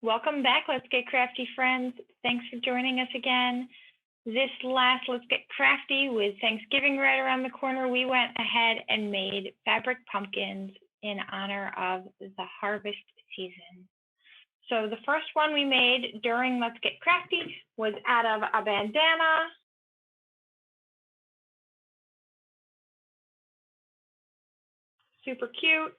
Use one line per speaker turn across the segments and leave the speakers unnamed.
Welcome back, Let's Get Crafty friends. Thanks for joining us again. This last Let's Get Crafty with Thanksgiving right around the corner, we went ahead and made fabric pumpkins in honor of the harvest season. So the first one we made during Let's Get Crafty was out of a bandana. Super cute.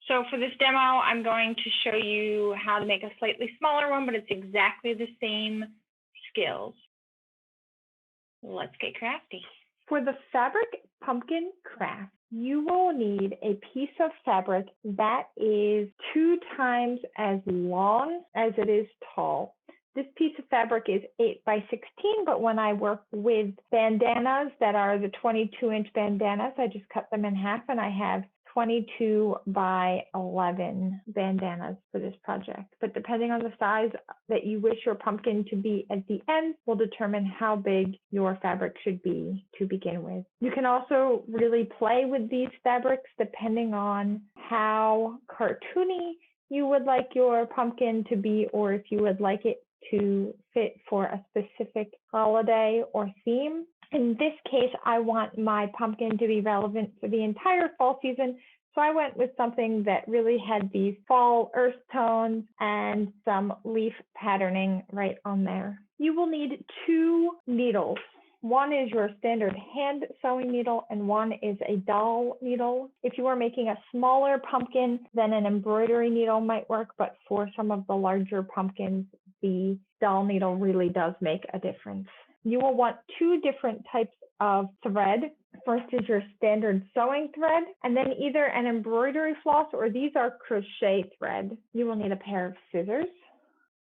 So for this demo, I'm going to show you how to make a slightly smaller one, but it's exactly the same skills. Let's get crafty. For the fabric pumpkin craft, you will need a piece of fabric that is 2 times as long as it is tall. This piece of fabric is 8 by 16, but when I work with bandanas that are the 22-inch bandanas, I just cut them in half, and I have 22 by 11 bandanas for this project. But depending on the size that you wish your pumpkin to be at the end will determine how big your fabric should be to begin with. You can also really play with these fabrics depending on how cartoony you would like your pumpkin to be, or if you would like it to fit for a specific holiday or theme. In this case, I want my pumpkin to be relevant for the entire fall season, so I went with something that really had these fall earth tones and some leaf patterning right on there. You will need 2 needles. One is your standard hand sewing needle and one is a doll needle. If you are making a smaller pumpkin, then an embroidery needle might work, but for some of the larger pumpkins, the doll needle really does make a difference. You will want 2 different types of thread. First is your standard sewing thread, and then either an embroidery floss or these are crochet thread. You will need a pair of scissors,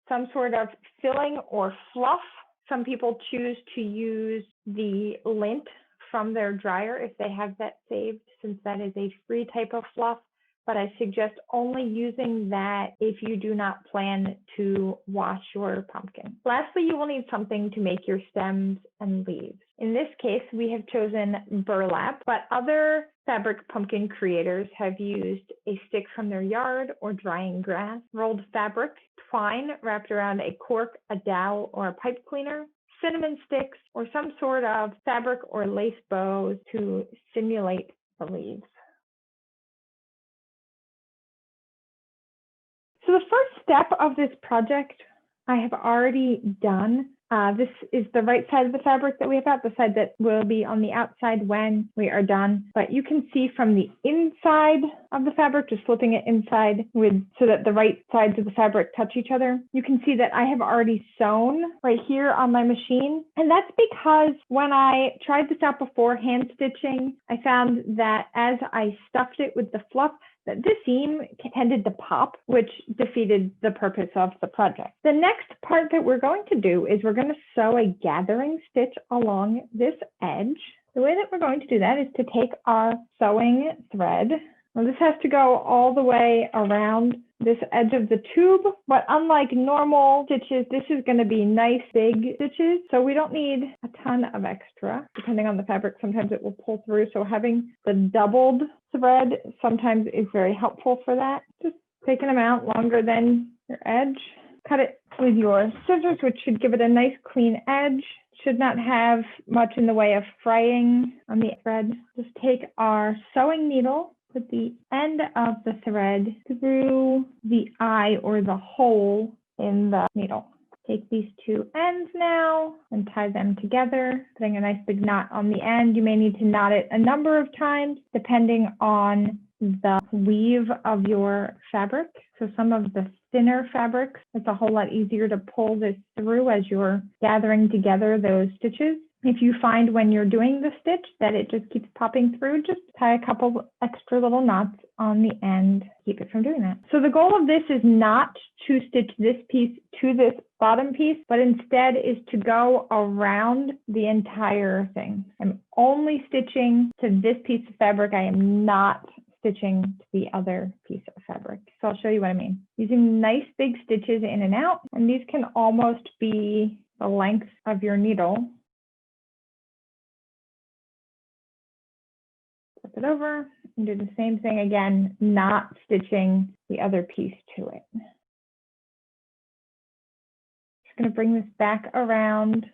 some sort of filling or fluff. Some people choose to use the lint from their dryer if they have that saved, since that is a free type of fluff. But I suggest only using that if you do not plan to wash your pumpkin. Lastly, you will need something to make your stems and leaves. In this case, we have chosen burlap, but other fabric pumpkin creators have used a stick from their yard or drying grass, rolled fabric, twine wrapped around a cork, a dowel, or a pipe cleaner, cinnamon sticks, or some sort of fabric or lace bows to simulate the leaves. So the first step of this project I have already done. This is the right side of the fabric that we have out, the side that will be on the outside when we are done. But you can see from the inside of the fabric, just flipping it inside so that the right sides of the fabric touch each other. You can see that I have already sewn right here on my machine. And that's because when I tried this out before hand stitching, I found that as I stuffed it with the fluff, that this seam tended to pop, which defeated the purpose of the project. The next part that we're going to do is we're going to sew a gathering stitch along this edge. The way that we're going to do that is to take our sewing thread. Now this has to go all the way around this edge of the tube, but unlike normal stitches, this is going to be nice big stitches, so we don't need a ton of extra. Depending on the fabric, sometimes it will pull through, so having the doubled thread sometimes is very helpful for that. Just taking them out longer than your edge. Cut it with your scissors, which should give it a nice clean edge. Should not have much in the way of fraying on the thread. Just take our sewing needle, put the end of the thread through the eye or the hole in the needle. Take these 2 ends now and tie them together, putting a nice big knot on the end. You may need to knot it a number of times depending on the weave of your fabric. So some of the thinner fabrics, it's a whole lot easier to pull this through as you're gathering together those stitches. If you find when you're doing the stitch that it just keeps popping through, just tie a couple extra little knots on the end, keep it from doing that. So the goal of this is not to stitch this piece to this bottom piece, but instead is to go around the entire thing. I'm only stitching to this piece of fabric. I am not stitching to the other piece of fabric. So I'll show you what I mean. Using nice big stitches in and out, and these can almost be the length of your needle. flip it over and do the same thing again, not stitching the other piece to it. Just going to bring this back around.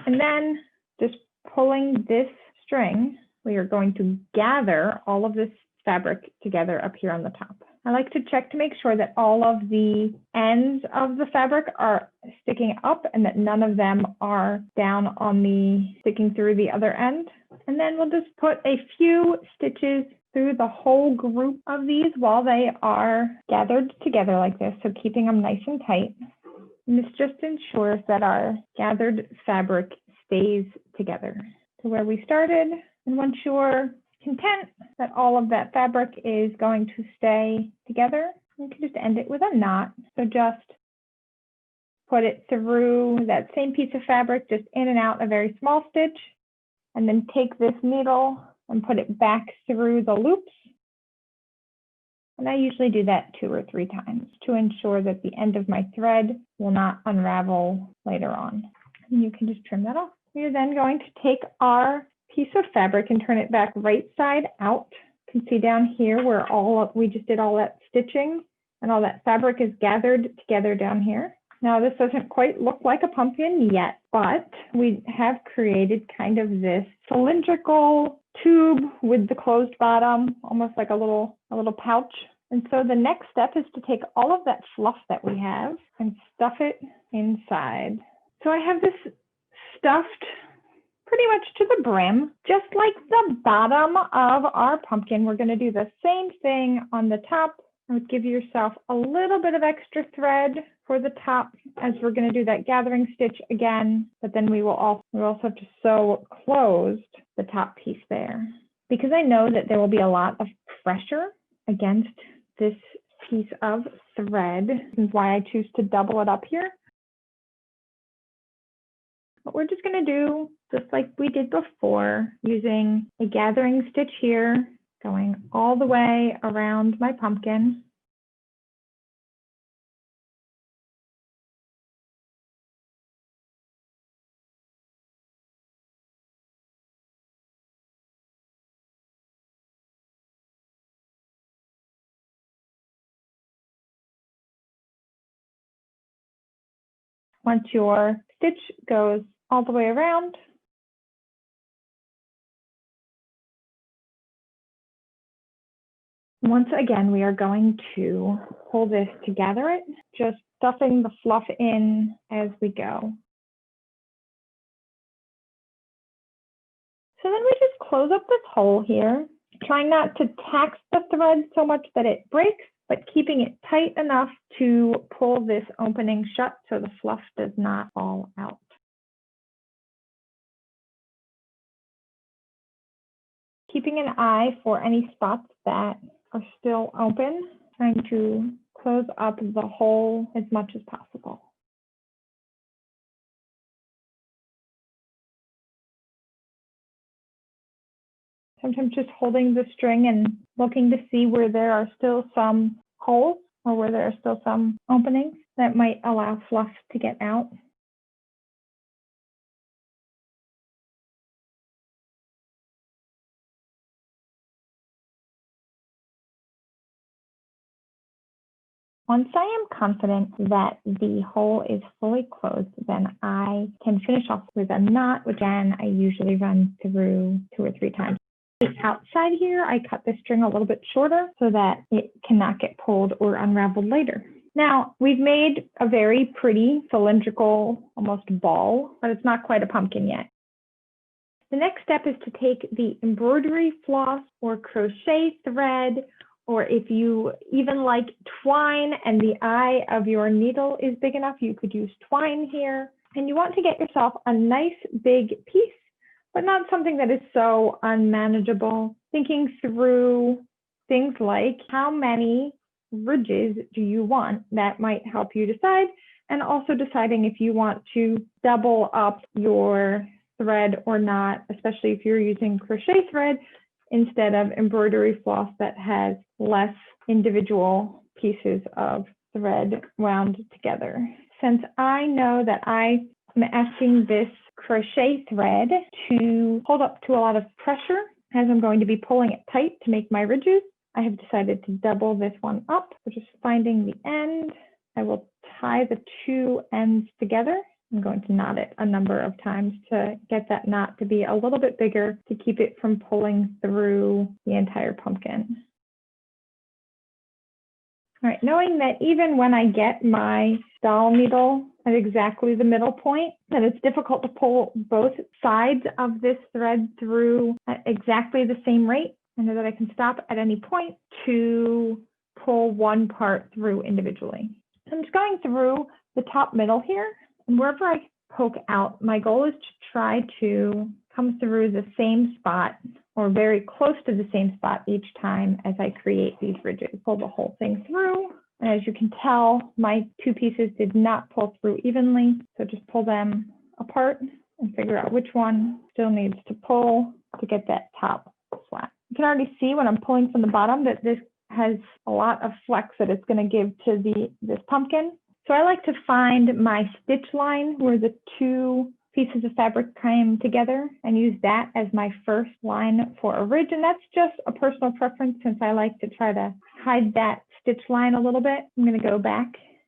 And then just pulling this string, we are going to gather all of this fabric together up here on the top. I like to check to make sure that all of the ends of the fabric are sticking up and that none of them are down on the sticking through the other end. And then we'll just put a few stitches through the whole group of these while they are gathered together like this, so keeping them nice and tight. And this just ensures that our gathered fabric stays together to where we started. And once you're content that all of that fabric is going to stay together, you can just end it with a knot. So just put it through that same piece of fabric, just in and out a very small stitch, and then take this needle and put it back through the loops. And I usually do that 2 or 3 times to ensure that the end of my thread will not unravel later on. And you can just trim that off. We are then going to take our piece of fabric and turn it back right side out. You can see down here where we just did all that stitching and all that fabric is gathered together down here. Now this doesn't quite look like a pumpkin yet, but we have created kind of this cylindrical tube with the closed bottom, almost like a little pouch. And so the next step is to take all of that fluff that we have and stuff it inside. So I have this stuffed pretty much to the brim, just like the bottom of our pumpkin. We're going to do the same thing on the top. I would give yourself a little bit of extra thread for the top as we're going to do that gathering stitch again, but then we also have to sew closed the top piece there. Because I know that there will be a lot of pressure against this piece of thread, this is why I choose to double it up here. What we're just going to do, just like we did before, using a gathering stitch here, going all the way around my pumpkin. Once your stitch goes all the way around, once again, we are going to pull this to gather it, just stuffing the fluff in as we go. So then we just close up this hole here, trying not to tax the thread so much that it breaks, but keeping it tight enough to pull this opening shut so the fluff does not fall out. Keeping an eye for any spots that are still open, trying to close up the hole as much as possible. Sometimes just holding the string and looking to see where there are still some holes or where there are still some openings that might allow fluff to get out. Once I am confident that the hole is fully closed, then I can finish off with a knot, which again, I usually run through 2 or 3 times. Outside here, I cut the string a little bit shorter so that it cannot get pulled or unraveled later. Now, we've made a very pretty cylindrical, almost ball, but it's not quite a pumpkin yet. The next step is to take the embroidery floss or crochet thread, or if you even like twine and the eye of your needle is big enough, you could use twine here. And you want to get yourself a nice big piece, but not something that is so unmanageable. Thinking through things like how many ridges do you want, that might help you decide, and also deciding if you want to double up your thread or not, especially if you're using crochet thread instead of embroidery floss that has less individual pieces of thread wound together. Since I know that I am asking this crochet thread to hold up to a lot of pressure as I'm going to be pulling it tight to make my ridges. I have decided to double this one up. So just finding the end, I will tie the two ends together. I'm going to knot it a number of times to get that knot to be a little bit bigger to keep it from pulling through the entire pumpkin. All right, knowing that even when I get my doll needle at exactly the middle point, that it's difficult to pull both sides of this thread through at exactly the same rate. I know that I can stop at any point to pull one part through individually. So I'm just going through the top middle here, and wherever I poke out, my goal is to try to come through the same spot or very close to the same spot each time as I create these ridges. Pull the whole thing through. And as you can tell, my two pieces did not pull through evenly. So just pull them apart and figure out which one still needs to pull to get that top flat. You can already see when I'm pulling from the bottom that this has a lot of flex that it's going to give to this pumpkin. So I like to find my stitch line where the two pieces of fabric came together and use that as my first line for a ridge. And that's just a personal preference since I like to try to hide that stitch line a little bit. I'm going to go back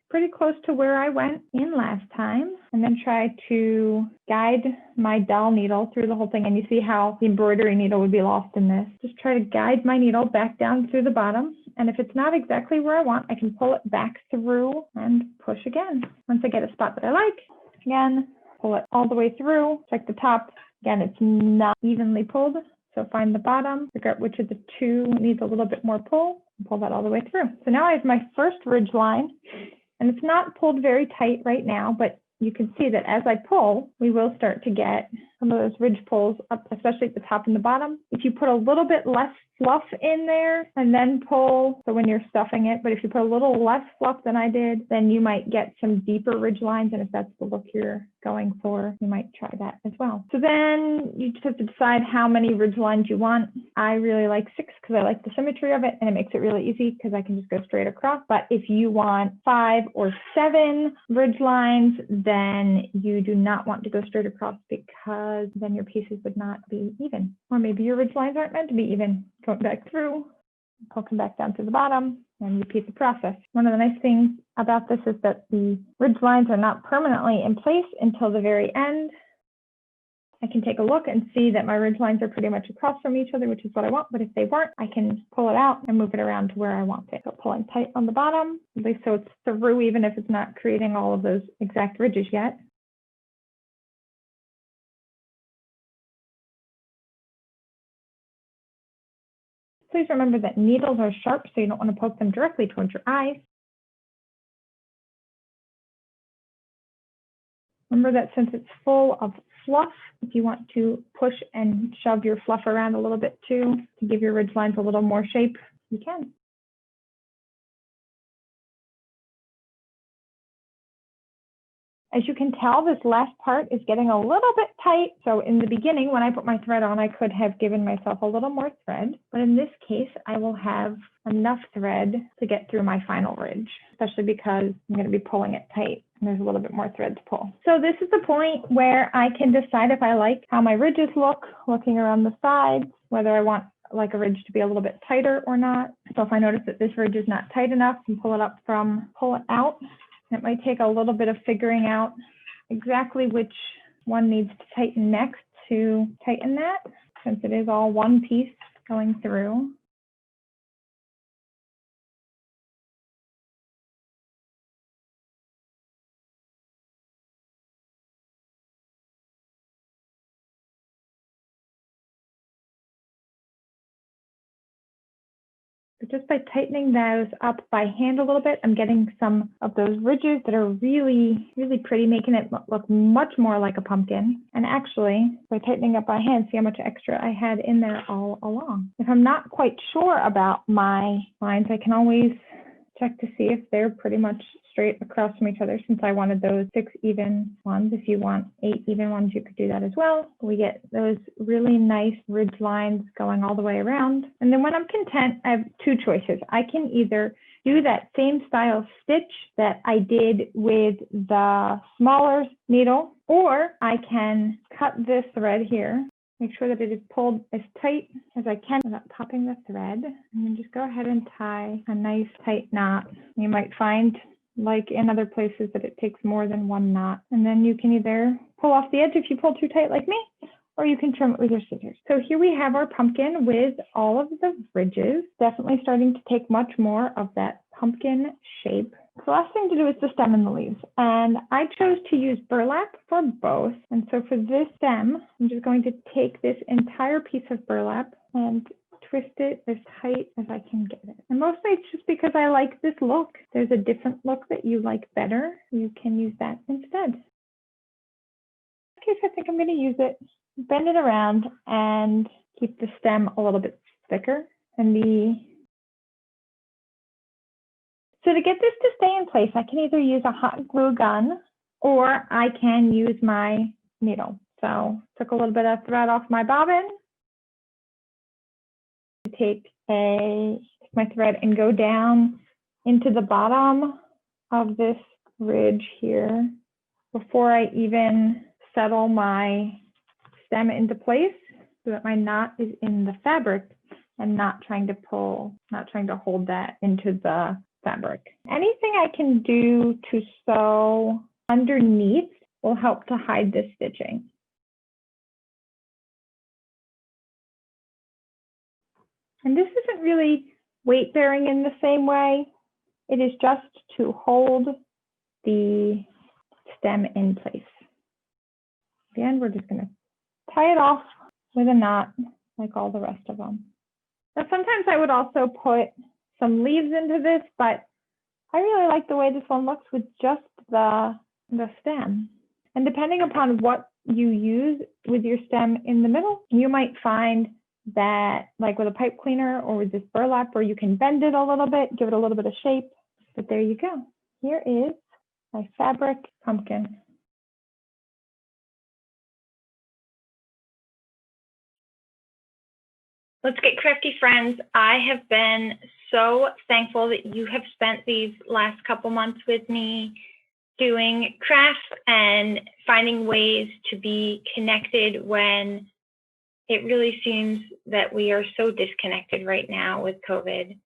pretty close to where I went in last time and then try to guide my doll needle through the whole thing. And you see how the embroidery needle would be lost in this. Just try to guide my needle back down through the bottom. And if it's not exactly where I want, I can pull it back through and push again. Once I get a spot that I like, again, pull it all the way through, check the top. Again, it's not evenly pulled. So find the bottom, figure out which of the two needs a little bit more pull, and pull that all the way through. So now I have my first ridge line, and it's not pulled very tight right now, but you can see that as I pull, we will start to get some of those ridge pulls up, especially at the top and the bottom. If you put a little bit less fluff in there and then pull, so when you're stuffing it, but if you put a little less fluff than I did, then you might get some deeper ridge lines. And if that's the look you're going for, you might try that as well. So then you just have to decide how many ridge lines you want. I really like 6 because I like the symmetry of it and it makes it really easy because I can just go straight across. But if you want 5 or 7 ridge lines, then you do not want to go straight across because then your pieces would not be even. Or maybe your ridge lines aren't meant to be even. Going back through, poking back down to the bottom, and repeat the process. One of the nice things about this is that the ridge lines are not permanently in place until the very end. I can take a look and see that my ridge lines are pretty much across from each other, which is what I want, but if they weren't, I can pull it out and move it around to where I want it. So pulling tight on the bottom, at least so it's through even if it's not creating all of those exact ridges yet. Please remember that needles are sharp, so you don't want to poke them directly towards your eyes. Remember that since it's full of fluff, if you want to push and shove your fluff around a little bit too, to give your ridge lines a little more shape, you can. As you can tell, this last part is getting a little bit tight. So in the beginning, when I put my thread on, I could have given myself a little more thread. But in this case, I will have enough thread to get through my final ridge, especially because I'm going to be pulling it tight and there's a little bit more thread to pull. So this is the point where I can decide if I like how my ridges look, looking around the sides, whether I want like a ridge to be a little bit tighter or not. So if I notice that this ridge is not tight enough, I can pull it out. It might take a little bit of figuring out exactly which one needs to tighten next to tighten that, since it is all one piece going through. But just by tightening those up by hand a little bit, I'm getting some of those ridges that are really, really pretty, making it look much more like a pumpkin. And actually, by tightening up by hand, see how much extra I had in there all along. If I'm not quite sure about my lines, I can always check to see if they're pretty much straight across from each other, since I wanted those 6 even ones. If you want 8 even ones, you could do that as well. We get those really nice ridge lines going all the way around. And then when I'm content, I have 2 choices. I can either do that same style stitch that I did with the smaller needle, or I can
cut this thread here. Make sure that it is pulled as tight as I can without popping the thread. And then just go ahead and tie a nice tight knot. You might find, like in other places, that it takes more than one knot. And then you can either pull off the edge if you pull too tight like me, or you can trim it with your scissors. So here we have our pumpkin with all of the ridges, definitely starting to take much more of that pumpkin shape. The last thing to do is the stem and the leaves. And I chose to use burlap for both. And so for this stem, I'm just going to take this entire piece of burlap and twist it as tight as I can get it. And mostly it's just because I like this look. There's a different look that you like better. You can use that instead. In this case, I think I'm going to use it, bend it around, and keep the stem a little bit thicker. So to get this to stay in place, I can either use a hot glue gun or I can use my needle. So took a little bit of thread off my bobbin. Take my thread and go down into the bottom of this ridge here before I even settle my stem into place, so that my knot is in the fabric and not trying to hold that into the fabric. Anything I can do to sew underneath will help to hide this stitching. And this isn't really weight bearing in the same way. It is just to hold the stem in place. Again, we're just going to tie it off with a knot like all the rest of them. Now, sometimes I would also put some leaves into this, but I really like the way this one looks with just the stem. And depending upon what you use with your stem in the middle, you might find that, like with a pipe cleaner or with this burlap, where you can bend it a little bit, give it a little bit of shape. But there you go. Here is my fabric pumpkin.
Let's Get Crafty friends. I have been so thankful that you have spent these last couple months with me doing crafts and finding ways to be connected when it really seems that we are so disconnected right now with COVID.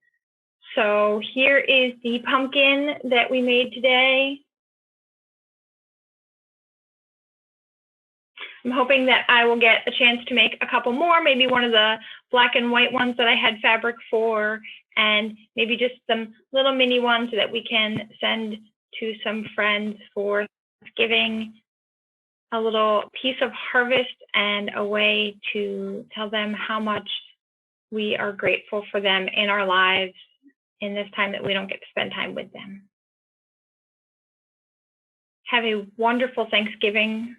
So here is the pumpkin that we made today. I'm hoping that I will get a chance to make a couple more, maybe one of the black and white ones that I had fabric for, and maybe just some little mini ones that we can send to some friends for Thanksgiving. A little piece of harvest and a way to tell them how much we are grateful for them in our lives in this time that we don't get to spend time with them. Have a wonderful Thanksgiving,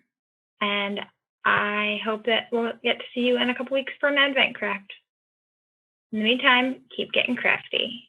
and I hope that we'll get to see you in a couple weeks for an Advent craft. In the meantime, keep getting crafty.